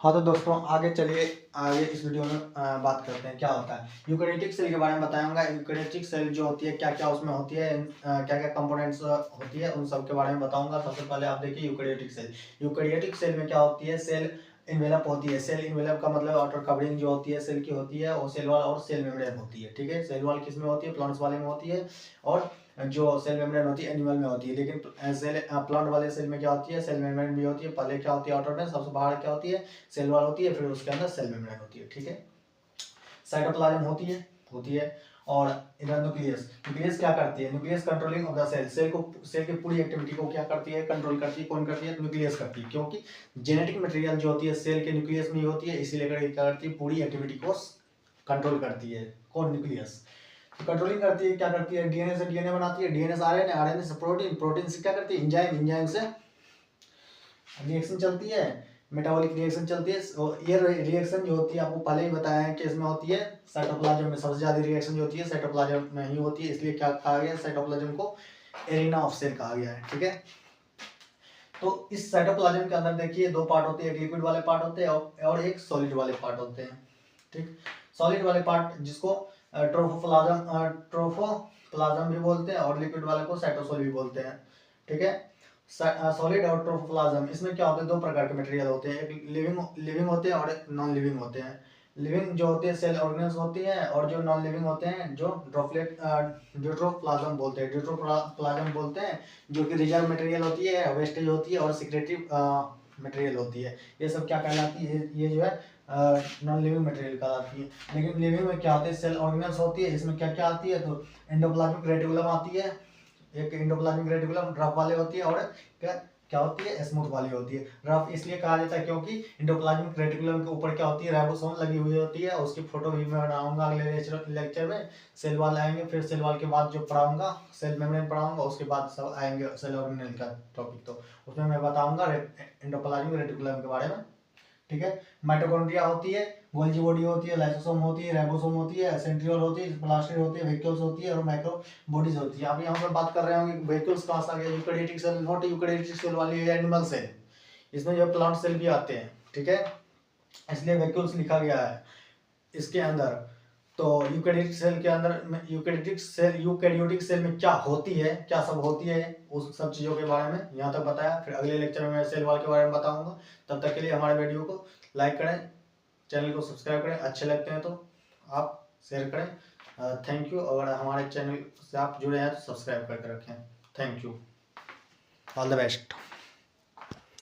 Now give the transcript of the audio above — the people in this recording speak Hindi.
हाँ तो दोस्तों आगे चलिए, आगे इस वीडियो में बात करते हैं क्या होता है। यूकैरियोटिक सेल के बारे में बताऊंगा। यूकैरियोटिक सेल जो होती है क्या क्या उसमें होती है, क्या क्या कंपोनेंट्स होती है, उन सब के बारे में बताऊंगा। सबसे पहले आप देखिए यूकैरियोटिक सेल। यूकैरियोटिक सेल में क्या होती है, सेल इन्वेलप होती है। सेल इन्वेलप का मतलब आउटर कवरिंग जो होती है सेल की होती है, और सेल वॉल और सेल मेम्ब्रेन होती है। ठीक है, सेल वॉल किस में होती है, प्लांट्स वाले में होती है, और जो सेल मेम्ब्रेन होती है एनिमल में होती है। लेकिन सेल प्लांट वाले सेल में क्या होती है, सेल मेम्ब्रेन भी होती है। पहले क्या होती है, आउटर में सबसे बाहर क्या होती है, सेल वॉल होती है, फिर उसके अंदर सेल मेम्ब्रेन होती है। ठीक है, साइटोप्लाज्म होती है और इधर न्यूक्लियस। न्यूक्लियस क्या करती है, nucleus controlling of the cell. Cell की पूरी एक्टिविटी को क्या करती है, कंट्रोल करती है। कौन करती है, न्यूक्लियस करती है, क्योंकि जेनेटिक मटेरियल जो होती है सेल के न्यूक्लियस में ही होती है, इसीलिए क्या करती है, पूरी एक्टिविटी को कंट्रोल करती है। कौन, न्यूक्लियस। तो कंट्रोलिंग करती है, क्या करती है, डीएनए से डीएनए बनाती है, डीएनए से आरएनए, आरएनए से प्रोटीन, प्रोटीन से क्या करती है, एंजाइम, एंजाइम से रिएक्शन चलती है, मेटाबॉलिक रिएक्शन चलती है। ये रिएक्शन जो होती है आपको पहले ही बताया है कि इसमें होती है साइटोप्लाज्म में। सबसे ज्यादा रिएक्शन जो होती है साइटोप्लाज्म में ही होती है, इसलिए क्या कहा गया, साइटोप्लाज्म को एरिना ऑफ सेल कहा गया है। ठीक है, तो इस साइटोप्लाज्म के अंदर देखिए दो पार्ट होते हैं, एक लिक्विड वाले पार्ट होते हैं और एक सॉलिड वाले पार्ट होते हैं। ठीक, सॉलिड वाले पार्ट जिसको ट्रोफोप्लाज्म भी बोलते हैं, और लिक्विड वाले को साइटोसोल भी बोलते हैं। ठीक है, सॉलिड और ट्रोफोप्लाज्म, इसमें क्या होते हैं, दो प्रकार के मटेरियल होते हैं, एक लिविंग होते हैं और एक नॉन लिविंग होते हैं। लिविंग जो होते हैं सेल ऑर्गेनेल्स होती हैं, और जो नॉन लिविंग होते हैं जो ड्यूट्रोप्लाज्म बोलते हैं, ड्यूट्रोप्लाज्म बोलते हैं, जो कि रिजर्व मटेरियल होती है, वेस्टेज होती है और सिक्रेटिव मटेरियल होती है। ये सब क्या कहलाती है, ये जो है नॉन लिविंग मटेरियल कहलाती है। लेकिन लिविंग में क्या होती है, सेल ऑर्गेनेल्स होती है, इसमें क्या क्या आती है, तो एंडोप्लाज्मिक रेटिकुलम आती है, एक एंडोप्लाज्मिक रेटिकुलम रफ वाले होती है, और क्या क्या होती है, स्मूथ वाली होती है। रफ इसलिए कहा जाता है क्योंकि एंडोप्लाज्मिक रेटिकुलम के ऊपर क्या होती है, राइबोसोम लगी हुई होती है। उसकी फोटो भी मैं बनाऊंगा अगले लेक्चर में। सेल वॉल आएंगे, फिर सेल वॉल के बाद जो पढ़ाऊंगा सेल मेम्ब्रेन पढ़ाऊंगा, उसके बाद सब आएंगे सेल ऑर्गेनेल का टॉपिक, तो उसमें मैं बताऊंगा एंडोप्लाज्मिक रेटिकुलम के बारे में। ठीक है, माइटोकॉन्ड्रिया होती है, गोल्जी बॉडी होती है, लाइसोसोम होती है, राइबोसोम होती है, सेंट्रियोल होती है, प्लास्टिड होती है, वेहिकल्स होती है, और माइक्रो बॉडीज होती है। आप यहाँ पर बात कर रहे होंगे वेहिकल्स कहाँ से आ गया, eukaryotic cell, not eukaryotic cell वाली है एनिमल सेल, इसमें जो प्लांट सेल भी आते हैं। ठीक है, इसलिए वेहिकल्स लिखा गया है इसके अंदर। तो यूकैरियोटिक सेल के अंदर, यूकैरियोटिक सेल में क्या होती है, क्या सब होती है, उस सब चीज़ों के बारे में यहाँ तक बताया। फिर अगले लेक्चर में मैं सेल वॉल के बारे में बताऊंगा। तब तक के लिए हमारे वीडियो को लाइक करें, चैनल को सब्सक्राइब करें, अच्छे लगते हैं तो आप शेयर करें। Thank you. अगर हमारे चैनल से आप जुड़े हैं तो सब्सक्राइब करके रखें। Thank you, all the best.